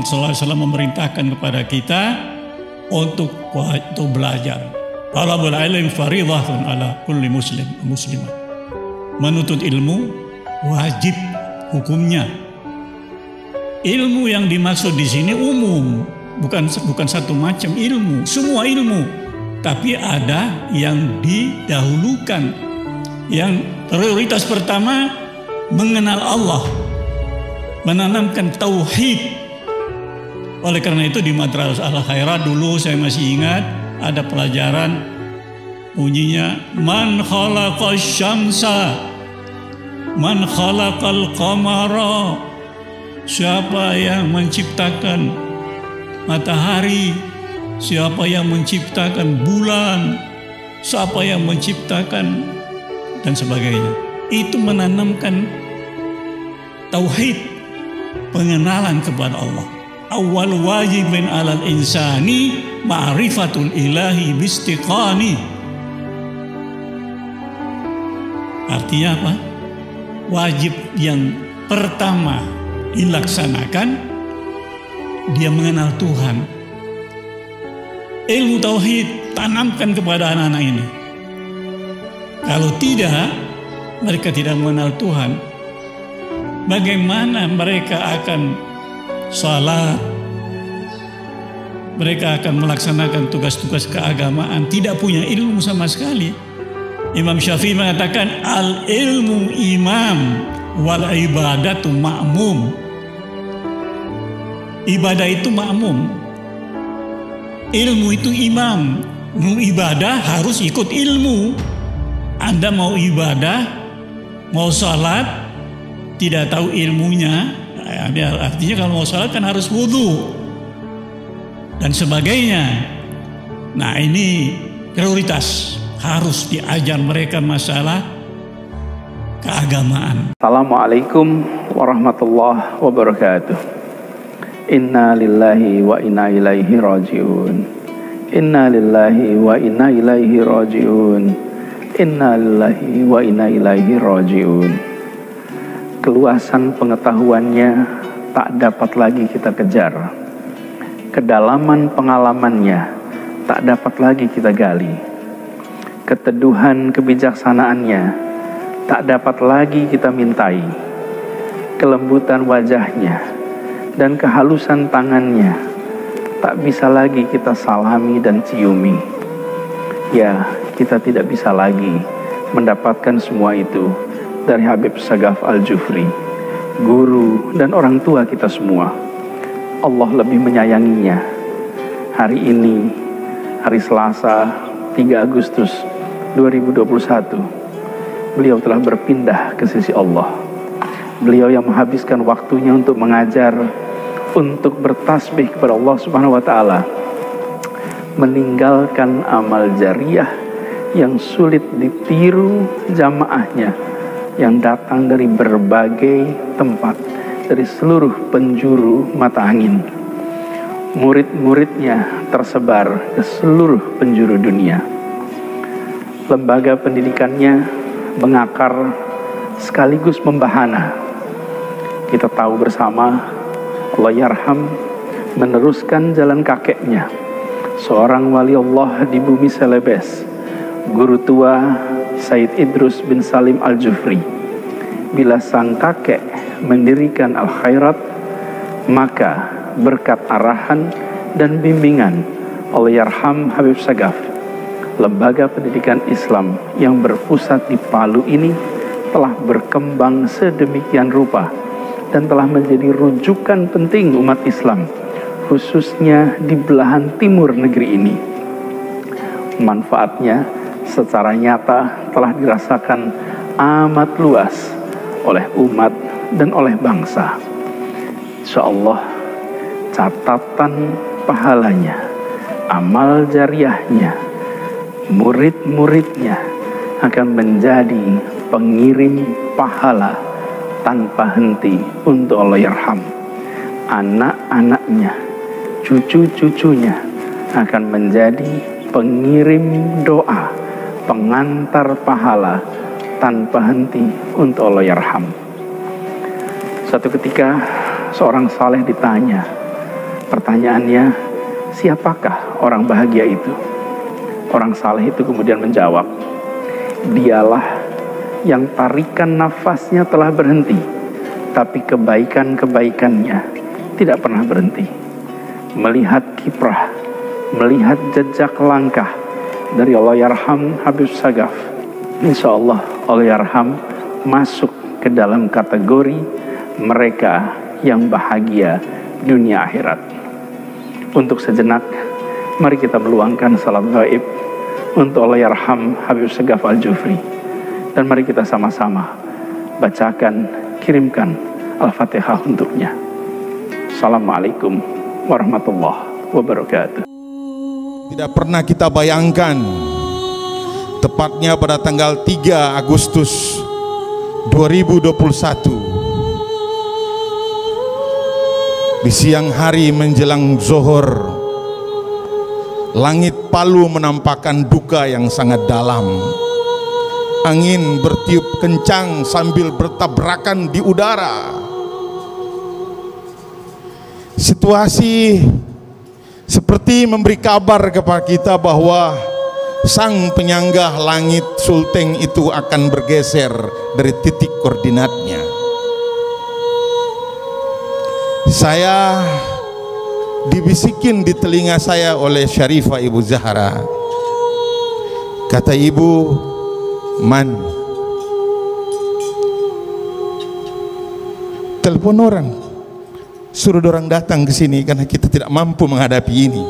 SAW memerintahkan kepada kita untuk belajar. Talabul ilmi fardhatun ala kulli muslimah. Menuntut ilmu wajib hukumnya. Ilmu yang dimaksud di sini umum, bukan satu macam ilmu, semua ilmu. Tapi ada yang didahulukan. Yang prioritas pertama mengenal Allah, menanamkan tauhid. Oleh karena itu di Madrasah Al-Khairat dulu saya masih ingat ada pelajaran bunyinya man khalaqas syamsa man khalaqal qamara, siapa yang menciptakan matahari, siapa yang menciptakan bulan, siapa yang menciptakan dan sebagainya. Itu menanamkan tauhid, pengenalan kepada Allah. Awal wajibin alal insani ma'rifatul ilahi bistiqani. Artinya apa? Wajib yang pertama dilaksanakan, dia mengenal Tuhan. Ilmu tauhid tanamkan kepada anak-anak ini. Kalau tidak, mereka tidak mengenal Tuhan. Bagaimana mereka akan salat, mereka akan melaksanakan tugas-tugas keagamaan, tidak punya ilmu sama sekali. Imam Syafi'i mengatakan al-ilmu imam wal ibadatu ma'mum. Ibadah itu makmum, ilmu itu imam. Mau ibadah harus ikut ilmu. Anda mau ibadah, mau salat, tidak tahu ilmunya, artinya kalau mau salat kan harus wudu dan sebagainya. Nah ini prioritas, harus diajar mereka masalah keagamaan. Assalamualaikum warahmatullahi wabarakatuh. Inna lillahi wa inna ilaihi raji'un. Inna lillahi wa inna ilaihi raji'un. Inna lillahi wa inna ilaihi raji'un. Keluasan pengetahuannya tak dapat lagi kita kejar. Kedalaman pengalamannya tak dapat lagi kita gali. Keteduhan kebijaksanaannya tak dapat lagi kita mintai. Kelembutan wajahnya dan kehalusan tangannya tak bisa lagi kita salami dan ciumi. Ya, kita tidak bisa lagi mendapatkan semua itu dari Habib Sagaf Al-Jufri, guru dan orang tua kita semua. Allah lebih menyayanginya. Hari ini, hari Selasa 3 Agustus 2021, beliau telah berpindah ke sisi Allah. Beliau yang menghabiskan waktunya untuk mengajar, untuk bertasbih kepada Allah Subhanahu wa Ta'ala, meninggalkan amal jariah yang sulit ditiru jamaahnya yang datang dari berbagai tempat, dari seluruh penjuru mata angin. Murid-muridnya tersebar ke seluruh penjuru dunia. Lembaga pendidikannya mengakar sekaligus membahana. Kita tahu bersama, Allah yarham meneruskan jalan kakeknya, seorang wali Allah di bumi Celebes, guru tua Said Idrus bin Salim Al-Jufri. Bila sang kakek mendirikan Al-Khairat, maka berkat arahan dan bimbingan Allahyarham Habib Sagaf, lembaga pendidikan Islam yang berpusat di Palu ini telah berkembang sedemikian rupa dan telah menjadi rujukan penting umat Islam, khususnya di belahan timur negeri ini. Manfaatnya secara nyata telah dirasakan amat luas oleh umat dan oleh bangsa. Insyaallah catatan pahalanya, amal jariahnya, murid-muridnya akan menjadi pengirim pahala tanpa henti untuk Allahyarham. Anak-anaknya, cucu-cucunya akan menjadi pengirim doa, pengantar pahala tanpa henti untuk Allahyarham. Suatu ketika seorang saleh ditanya, Pertanyaannya, siapakah orang bahagia itu? Orang saleh itu kemudian menjawab, dialah yang tarikan nafasnya telah berhenti, tapi kebaikan-kebaikannya tidak pernah berhenti. Melihat kiprah, melihat jejak langkah dari Allahyarham Habib Sagaf, insya Allah Allahyarham masuk ke dalam kategori mereka yang bahagia dunia akhirat. Untuk sejenak, mari kita meluangkan salat gaib untuk Allahyarham Habib Sagaf Al-Jufri, dan mari kita sama-sama bacakan, kirimkan Al-Fatihah untuknya. Assalamualaikum warahmatullahi wabarakatuh. Tidak pernah kita bayangkan, tepatnya pada tanggal 3 Agustus 2021, di siang hari menjelang zuhur, langit Palu menampakkan duka yang sangat dalam. Angin bertiup kencang sambil bertabrakan di udara. Situasi seperti memberi kabar kepada kita bahwa sang penyangga langit Sulteng itu akan bergeser dari titik koordinatnya. Saya dibisikin di telinga saya oleh Syarifah Ibu Zahra. Kata ibu, Man, telepon orang, suruh orang datang ke sini karena kita tidak mampu menghadapi ini.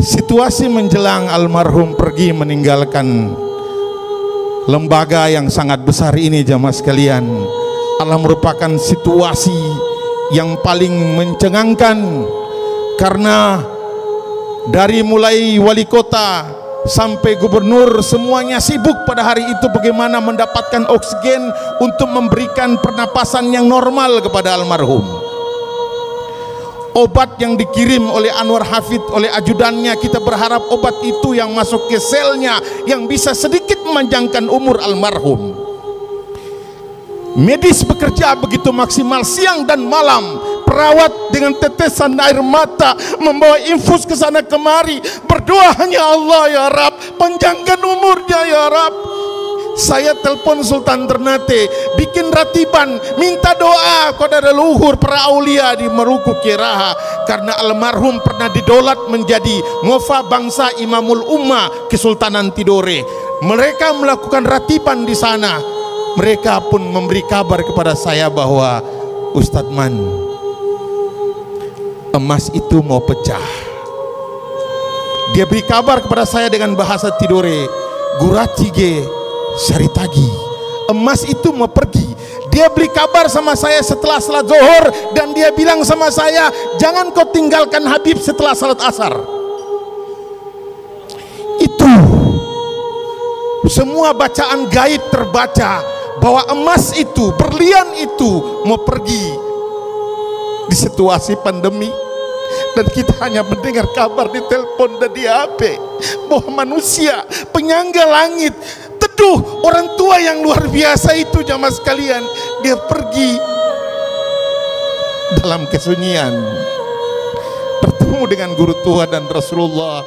Situasi menjelang almarhum pergi meninggalkan lembaga yang sangat besar ini, jamaah sekalian, adalah merupakan situasi yang paling mencengangkan, karena dari mulai wali kota sampai gubernur semuanya sibuk pada hari itu bagaimana mendapatkan oksigen untuk memberikan pernapasan yang normal kepada almarhum. Obat yang dikirim oleh Anwar Hafid oleh ajudannya, kita berharap obat itu yang masuk ke selnya yang bisa sedikit memanjangkan umur almarhum. Medis bekerja begitu maksimal siang dan malam, perawat dengan tetesan air mata membawa infus ke sana kemari, berdoa hanya Allah, ya Rab, panjangkan umurnya ya Rab. Saya telepon Sultan Ternate, bikin ratiban, minta doa kepada leluhur para aulia di Meruku Kiraha, karena almarhum pernah didolat menjadi ngofa bangsa Imamul Ummah Kesultanan Tidore. Mereka melakukan ratiban di sana. Mereka pun memberi kabar kepada saya bahwa Ustadz Man, emas itu mau pecah. Dia beri kabar kepada saya dengan bahasa Tidore, Guratige Saritagi, emas itu mau pergi. Dia beri kabar sama saya setelah salat zuhur, dan dia bilang sama saya, jangan kau tinggalkan Habib setelah salat asar. Itu semua bacaan gaib terbaca bahwa emas itu, berlian itu mau pergi di situasi pandemi, dan kita hanya mendengar kabar di telepon dan di HP bahwa manusia penyangga langit, teduh, orang tua yang luar biasa itu, jamaah sekalian, dia pergi dalam kesunyian bertemu dengan guru tua dan Rasulullah